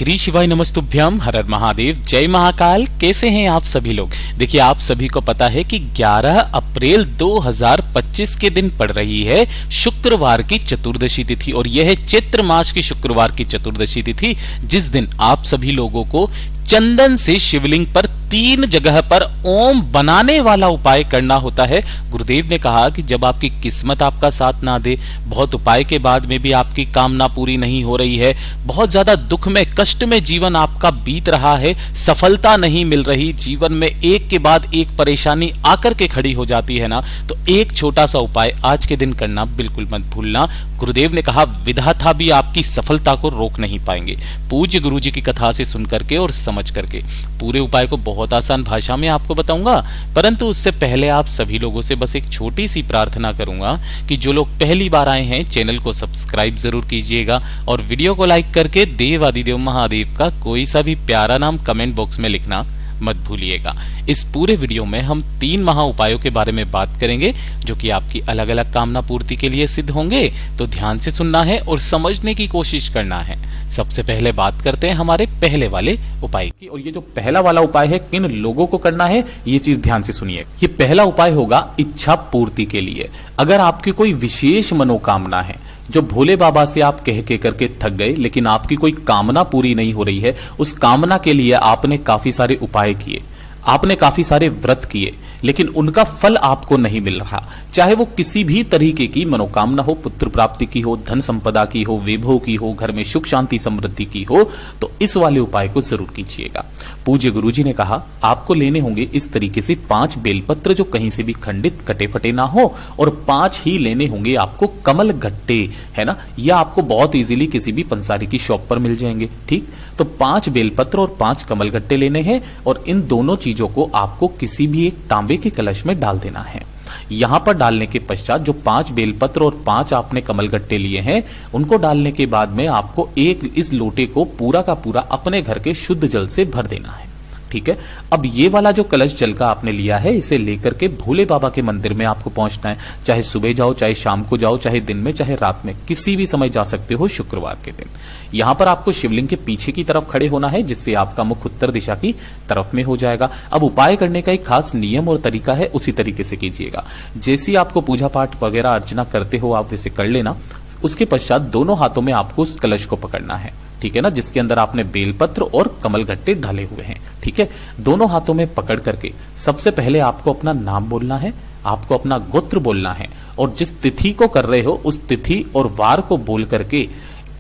श्री शिवाय नमस्तुभ्यम, हर हर महादेव, जय महाकाल। कैसे हैं आप सभी लोग। देखिए, आप सभी को पता है कि 11 अप्रैल 2025 के दिन पड़ रही है शुक्रवार की चतुर्दशी तिथि, और यह है चैत्र मास की शुक्रवार की चतुर्दशी तिथि, जिस दिन आप सभी लोगों को चंदन से शिवलिंग पर 3 जगह पर ओम बनाने वाला उपाय करना होता है। गुरुदेव ने कहा कि जब आपकी किस्मत आपका साथ ना दे, बहुत उपाय के बाद में भी आपकी कामना पूरी नहीं हो रही है, बहुत ज्यादा दुख में कष्ट में जीवन आपका बीत रहा है, सफलता नहीं मिल रही, जीवन में एक के बाद एक परेशानी आकर के खड़ी हो जाती है ना, तो एक छोटा सा उपाय आज के दिन करना बिल्कुल मत भूलना। गुरुदेव ने कहा विधाता भी आपकी सफलता को रोक नहीं पाएंगे। पूज्य गुरु जी की कथा से सुन करके और समझ करके पूरे उपाय को बहुत आसान भाषा में आपको बताऊंगा, परंतु उससे पहले आप सभी लोगों से बस एक छोटी सी प्रार्थना करूंगा कि जो लोग पहली बार आए हैं चैनल को सब्सक्राइब जरूर कीजिएगा और वीडियो को लाइक करके देव आदिदेव महादेव का कोई सा भी प्यारा नाम कमेंट बॉक्स में लिखना मत भूलिएगा। इस पूरे वीडियो में हम 3 महा उपायों के बारे में बात करेंगे जो कि आपकी अलग अलग कामना पूर्ति के लिए सिद्ध होंगे, तो ध्यान से सुनना है और समझने की कोशिश करना है। सबसे पहले बात करते हैं हमारे पहले वाले उपाय की, और ये जो पहला वाला उपाय है किन लोगों को करना है ये चीज ध्यान से सुनिए। ये पहला उपाय होगा इच्छा पूर्ति के लिए। अगर आपकी कोई विशेष मनोकामना है जो भोले बाबा से आप कह करके थक गए, लेकिन आपकी कोई कामना पूरी नहीं हो रही है, उस कामना के लिए आपने काफी सारे उपाय किए, आपने काफी सारे व्रत किए, लेकिन उनका फल आपको नहीं मिल रहा, चाहे वो किसी भी तरीके की मनोकामना हो, पुत्र प्राप्ति की हो, धन संपदा की हो, वैभव की हो, घर में सुख शांति समृद्धि की हो, तो इस वाले उपाय को जरूर कीजिएगा। पूज्य गुरुजी ने कहा आपको लेने होंगे इस तरीके से 5 बेलपत्र जो कहीं से भी खंडित कटे फटे ना हो, और 5 ही लेने होंगे आपको कमल गट्टे, है ना, यह आपको बहुत इजीली किसी भी पंसारी की शॉप पर मिल जाएंगे। ठीक, तो 5 बेलपत्र और 5 कमल गट्टे लेने हैं, और इन दोनों चीजों को आपको किसी भी एक तांबे के कलश में डाल देना है। यहां पर डालने के पश्चात जो 5 बेलपत्र और 5 आपने कमलगट्टे लिए हैं, उनको डालने के बाद में आपको एक इस लोटे को पूरा का पूरा अपने घर के शुद्ध जल से भर देना है। ठीक है, अब ये वाला जो कलश जल का आपने लिया है, इसे लेकर के भोले बाबा के मंदिर में आपको पहुंचना है। चाहे सुबह जाओ, चाहे शाम को जाओ, चाहे दिन में, चाहे रात में, किसी भी समय जा सकते हो शुक्रवार के दिन। यहां पर आपको शिवलिंग के पीछे की तरफ खड़े होना है, जिससे आपका मुख उत्तर दिशा की तरफ में हो जाएगा। अब उपाय करने का एक खास नियम और तरीका है, उसी तरीके से कीजिएगा। जैसे आपको पूजा पाठ वगैरह अर्चना करते हो आप वैसे कर लेना। उसके पश्चात दोनों हाथों में आपको उस कलश को पकड़ना है, ठीक है ना, जिसके अंदर आपने बेलपत्र और कमलगट्टे डाले हुए हैं। ठीक है, दोनों हाथों में पकड़ करके सबसे पहले आपको अपना नाम बोलना है, आपको अपना गोत्र बोलना है, और जिस तिथि को कर रहे हो उस तिथि और वार को बोल करके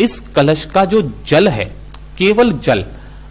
इस कलश का जो जल है, केवल जल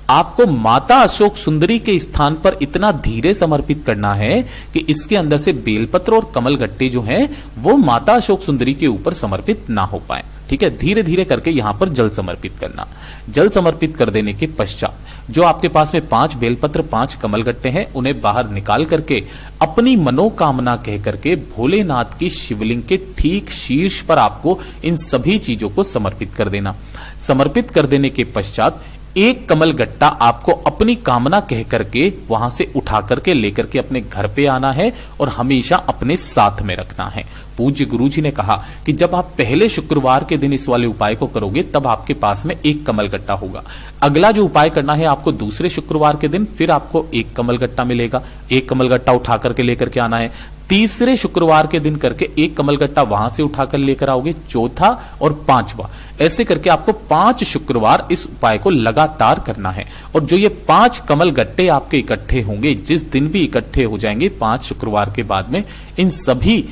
आपको माता अशोक सुंदरी के स्थान पर इतना धीरे समर्पित करना है कि इसके अंदर से बेलपत्र और कमलगट्टे जो हैं वो माता अशोक सुंदरी के ऊपर समर्पित ना हो पाए। ठीक है, धीरे धीरे करके यहां पर जल समर्पित करना। जल समर्पित कर देने के पश्चात जो आपके पास में 5 बेलपत्र 5 कमलगट्टे हैं, उन्हें बाहर निकाल करके अपनी मनोकामना कह करके भोलेनाथ की शिवलिंग के ठीक शीर्ष पर आपको इन सभी चीजों को समर्पित कर देना। समर्पित कर देने के पश्चात एक कमल गट्टा आपको अपनी कामना कह करके वहां से उठा करके लेकर के अपने घर पे आना है और हमेशा अपने साथ में रखना है। पूज्य गुरुजी ने कहा कि जब आप पहले शुक्रवार के दिन इस वाले उपाय को करोगे तब आपके पास में एक कमल गट्टा होगा। अगला जो उपाय करना है आपको दूसरे शुक्रवार के दिन, फिर आपको एक कमल गट्टा मिलेगा, एक कमल गट्टा उठा करके लेकर के आना है। तीसरे शुक्रवार के दिन करके एक कमलगट्टा वहां से उठाकर लेकर आओगे, चौथा और 5वां, ऐसे करके आपको 5 शुक्रवार इस उपाय को लगातार करना है। और जो ये 5 कमलगट्टे आपके इकट्ठे होंगे, जिस दिन भी इकट्ठे हो जाएंगे 5 शुक्रवार के बाद में, इन सभी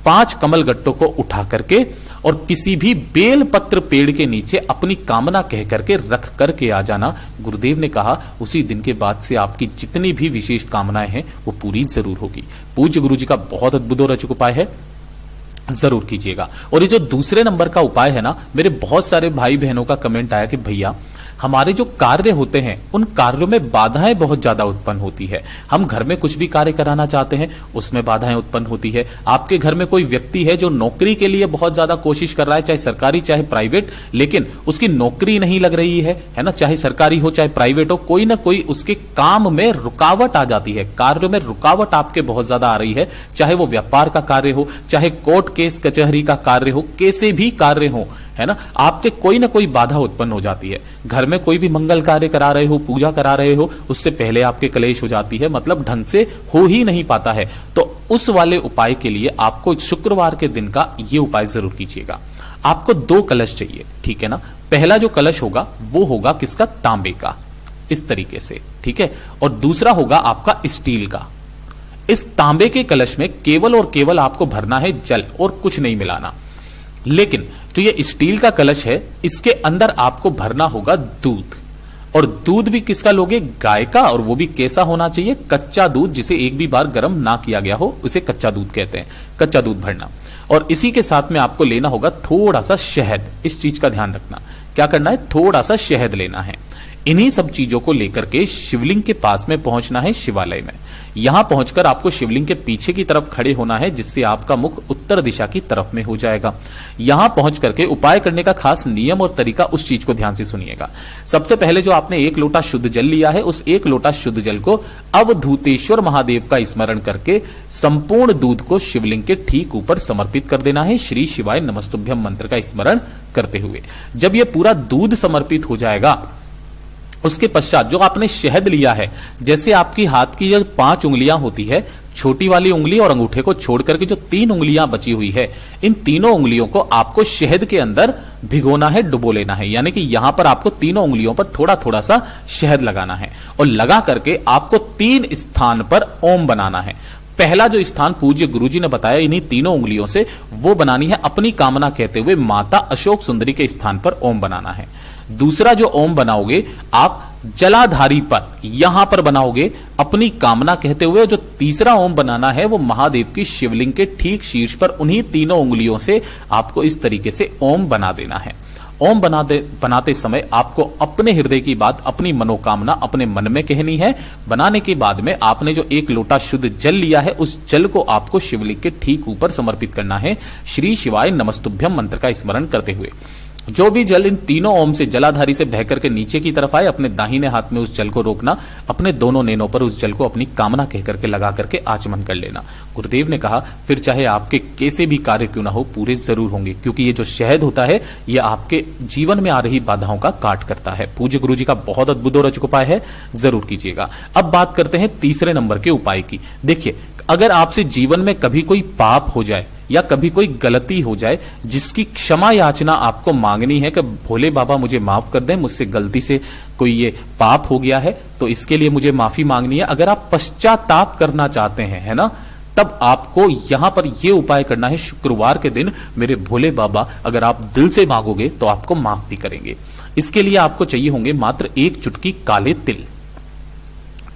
5 कमलगट्टों को उठा करके और किसी भी बेल पत्र पेड़ के नीचे अपनी कामना कह करके रख करके आ जाना। गुरुदेव ने कहा उसी दिन के बाद से आपकी जितनी भी विशेष कामनाएं हैं वो पूरी जरूर होगी। पूज्य गुरु जी का बहुत अद्भुत और अचूक उपाय है, जरूर कीजिएगा। और ये जो दूसरे नंबर का उपाय है ना, मेरे बहुत सारे भाई बहनों का कमेंट आया कि भैया हमारे जो कार्य होते हैं उन कार्यों में बाधाएं बहुत ज्यादा उत्पन्न होती है। हम घर में कुछ भी कार्य कराना चाहते हैं उसमें बाधाएं उत्पन्न होती है। आपके घर में कोई व्यक्ति है जो नौकरी के लिए बहुत ज्यादा कोशिश कर रहा है, चाहे सरकारी चाहे प्राइवेट, लेकिन उसकी नौकरी नहीं लग रही है ना, चाहे सरकारी हो चाहे प्राइवेट हो, कोई ना कोई उसके काम में रुकावट आ जाती है, कार्य में रुकावट आपके बहुत ज्यादा आ रही है। चाहे वो व्यापार का कार्य हो, चाहे कोर्ट केस कचहरी का कार्य हो, कैसे भी कार्य हो, है ना, आपके कोई ना कोई बाधा उत्पन्न हो जाती है। घर में कोई भी मंगल कार्य करा रहे हो, पूजा करा रहे हो, उससे पहले आपके क्लेश हो जाती है, मतलब ढंग से हो ही नहीं पाता है। तो उस वाले उपाय के लिए आपको शुक्रवार के दिन का ये उपाय जरूर कीजिएगा। आपको 2 कलश चाहिए, ठीक है ना। पहला जो कलश होगा वो होगा किसका, तांबे का, इस तरीके से, ठीक है। और दूसरा होगा आपका स्टील का। इस तांबे के कलश में केवल और केवल आपको भरना है जल और कुछ नहीं मिलाना। लेकिन जो ये स्टील का कलश है, इसके अंदर आपको भरना होगा दूध। और दूध भी किसका लोगे, गाय का, और वो भी कैसा होना चाहिए, कच्चा दूध, जिसे एक भी बार गर्म ना किया गया हो, उसे कच्चा दूध कहते हैं। कच्चा दूध भरना। और इसी के साथ में आपको लेना होगा थोड़ा सा शहद। इस चीज का ध्यान रखना, क्या करना है, थोड़ा सा शहद लेना है। इन्हीं सब चीजों को लेकर के शिवलिंग के पास में पहुंचना है शिवालय में। यहां पहुंचकर आपको शिवलिंग के पीछे की तरफ खड़े होना है, जिससे आपका मुख उत्तर दिशा की तरफ में हो जाएगा। यहां पहुंच करके उपाय करने का खास नियम और तरीका, उस चीज को ध्यान से सुनिएगा। सबसे पहले जो आपने 1 लोटा शुद्ध जल लिया है, उस 1 लोटा शुद्ध जल को अवधूतेश्वर महादेव का स्मरण करके संपूर्ण दूध को शिवलिंग के ठीक ऊपर समर्पित कर देना है, श्री शिवाय नमस्तुभ्यम मंत्र का स्मरण करते हुए। जब यह पूरा दूध समर्पित हो जाएगा, उसके पश्चात जो आपने शहद लिया है, जैसे आपकी हाथ की जो 5 उंगलियां होती है, छोटी वाली उंगली और अंगूठे को छोड़ करके जो 3 उंगलियां बची हुई है, इन तीनों उंगलियों को आपको शहद के अंदर भिगोना है, डुबो लेना है। यानी कि यहां पर आपको तीनों उंगलियों पर थोड़ा थोड़ा सा शहद लगाना है और लगा करके आपको 3 स्थान पर ओम बनाना है। पहला जो स्थान पूज्य गुरुजी ने बताया इन्हीं तीनों उंगलियों से, वो बनानी है अपनी कामना कहते हुए माता अशोक सुंदरी के स्थान पर ओम बनाना है। दूसरा जो ओम बनाओगे आप जलाधारी पर, यहां पर बनाओगे अपनी कामना कहते हुए। जो तीसरा ओम बनाना है वो महादेव की शिवलिंग के ठीक शीर्ष पर उन्हीं तीनों उंगलियों से आपको इस तरीके से ओम बना देना है। ओम बनाते समय आपको अपने हृदय की बात, अपनी मनोकामना अपने मन में कहनी है। बनाने के बाद में आपने जो 1 लोटा शुद्ध जल लिया है, उस जल को आपको शिवलिंग के ठीक ऊपर समर्पित करना है, श्री शिवाय नमस्तुभ्यम मंत्र का स्मरण करते हुए। जो भी जल इन तीनों ओम से जलाधारी से बह करके नीचे की तरफ आए, अपने दाहिने हाथ में उस जल को रोकना, अपने दोनों नैनों पर उस जल को अपनी कामना कह करके लगा करके आचमन कर लेना। गुरुदेव ने कहा फिर चाहे आपके कैसे भी कार्य क्यों ना हो, पूरे जरूर होंगे, क्योंकि ये जो शहद होता है ये आपके जीवन में आ रही बाधाओं का काट करता है। पूज्य गुरु जी का बहुत अद्भुत और अचूक उपाय है, जरूर कीजिएगा। अब बात करते हैं तीसरे नंबर के उपाय की। देखिए, अगर आपसे जीवन में कभी कोई पाप हो जाए या कभी कोई गलती हो जाए जिसकी क्षमा याचना आपको मांगनी है कि भोले बाबा मुझे माफ कर दें, मुझसे गलती से कोई ये पाप हो गया है तो इसके लिए मुझे माफी मांगनी है, अगर आप पश्चाताप करना चाहते हैं, है ना, तब आपको यहां पर यह उपाय करना है। शुक्रवार के दिन मेरे भोले बाबा, अगर आप दिल से मांगोगे तो आपको माफ भी करेंगे। इसके लिए आपको चाहिए होंगे मात्र 1 चुटकी काले तिल।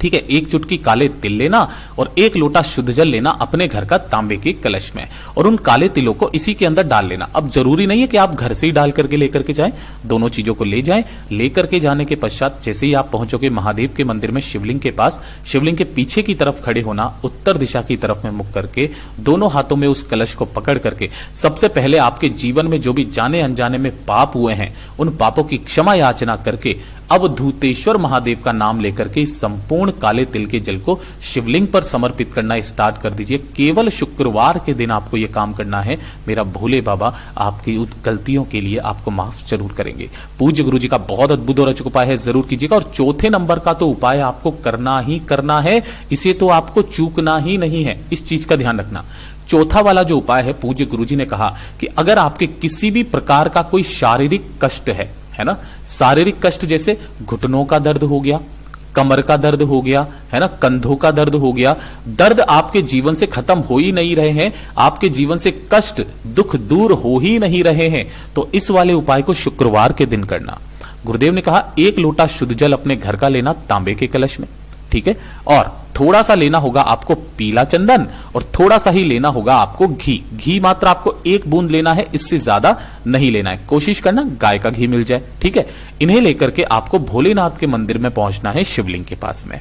ठीक है, 1 चुटकी काले तिल लेना और 1 लोटा शुद्ध जल लेना अपने घर का तांबे के कलश में, और उन काले तिलों को इसी के अंदर डाल लेना। अब जरूरी नहीं है कि आप घर से ही डाल करके लेकर के जाएं, दोनों चीजों को ले जाएं। लेकर के जाने के पश्चात जैसे ही आप पहुंचोगे महादेव के मंदिर में, शिवलिंग के पास, शिवलिंग के पीछे की तरफ खड़े होना, उत्तर दिशा की तरफ में मुख करके दोनों हाथों में उस कलश को पकड़ करके सबसे पहले आपके जीवन में जो भी जाने अनजाने में पाप हुए हैं, उन पापों की क्षमा याचना करके अवधूतेश्वर महादेव का नाम लेकर के इस संपूर्ण काले तिल के जल को शिवलिंग पर समर्पित करना स्टार्ट कर दीजिए। केवल शुक्रवार के दिन आपको यह काम करना है। मेरा भोले बाबा आपकी उन गलतियों के लिए आपको माफ जरूर करेंगे। पूज्य गुरु जी का बहुत अद्भुत और अचूक उपाय है, जरूर कीजिएगा। और चौथे नंबर का तो उपाय आपको करना ही करना है, इसे तो आपको चूकना ही नहीं है, इस चीज का ध्यान रखना। चौथा वाला जो उपाय है, पूज्य गुरुजी ने कहा कि अगर आपके किसी भी प्रकार का कोई शारीरिक कष्ट है ना, शारीरिक कष्ट जैसे घुटनों का दर्द हो गया, कमर का दर्द हो गया, है ना, कंधों का दर्द हो गया, दर्द आपके जीवन से खत्म हो ही नहीं रहे हैं, आपके जीवन से कष्ट दुख दूर हो ही नहीं रहे हैं, तो इस वाले उपाय को शुक्रवार के दिन करना। गुरुदेव ने कहा 1 लोटा शुद्ध जल अपने घर का लेना तांबे के कलश में, ठीक है, और थोड़ा सा लेना होगा आपको पीला चंदन और थोड़ा सा ही लेना होगा आपको घी मात्र आपको 1 बूंद लेना है, इससे ज्यादा नहीं लेना है। कोशिश करना गाय का घी मिल जाए, ठीक है। इन्हें लेकर के आपको भोलेनाथ के मंदिर में पहुंचना है, शिवलिंग के पास में।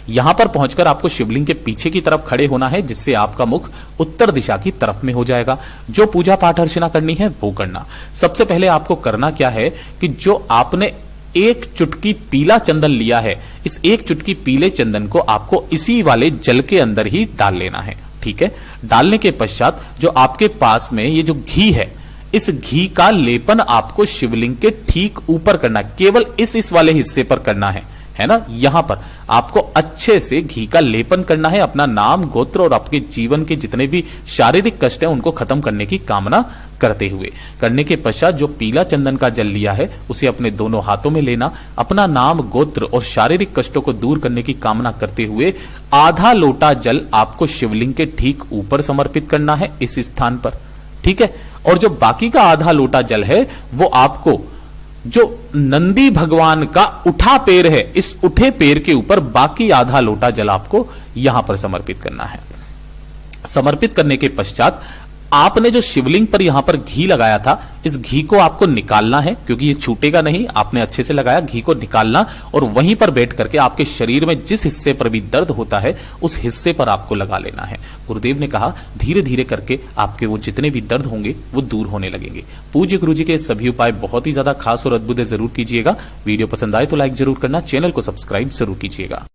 यहां पर पहुंचकर आपको शिवलिंग के पीछे की तरफ खड़े होना है, जिससे आपका मुख उत्तर दिशा की तरफ में हो जाएगा। जो पूजा पाठ अर्चना करनी है वो करना। सबसे पहले आपको करना क्या है कि जो आपने 1 चुटकी पीला चंदन लिया है, इस 1 चुटकी पीले चंदन को आपको इसी वाले जल के अंदर ही डाल लेना है, ठीक है। डालने के पश्चात जो आपके पास में ये जो घी है, इस घी का लेपन आपको शिवलिंग के ठीक ऊपर करना है, केवल इस वाले हिस्से पर करना है ना। यहां पर आपको अच्छे से घी का लेपन करना है, अपना नाम, गोत्र और आपके जीवन के जितने भी शारीरिक कष्ट हैं उनको खत्म करने की कामना करते हुए। करने के पश्चात जो पीला चंदन का जल लिया है उसे अपने दोनों हाथों में लेना, अपना नाम, गोत्र और शारीरिक कष्टों को दूर करने की कामना करते हुए आधा लोटा जल आपको शिवलिंग के ठीक ऊपर समर्पित करना है इस स्थान पर, ठीक है। और जो बाकी का आधा लोटा जल है वो आपको जो नंदी भगवान का उठा पैर है, इस उठे पैर के ऊपर बाकी आधा लोटा जल आपको यहां पर समर्पित करना है। समर्पित करने के पश्चात आपने जो शिवलिंग पर यहां पर घी लगाया था, इस घी को आपको निकालना है क्योंकि ये छूटेगा नहीं। आपने अच्छे से लगाया, घी को निकालना और वहीं पर बैठ करके आपके शरीर में जिस हिस्से पर भी दर्द होता है उस हिस्से पर आपको लगा लेना है। गुरुदेव ने कहा धीरे धीरे करके आपके वो जितने भी दर्द होंगे वो दूर होने लगेंगे। पूज्य गुरु जी के सभी उपाय बहुत ही ज्यादा खास और अद्भुत है, जरूर कीजिएगा। वीडियो पसंद आए तो लाइक जरूर करना, चैनल को सब्सक्राइब जरूर कीजिएगा।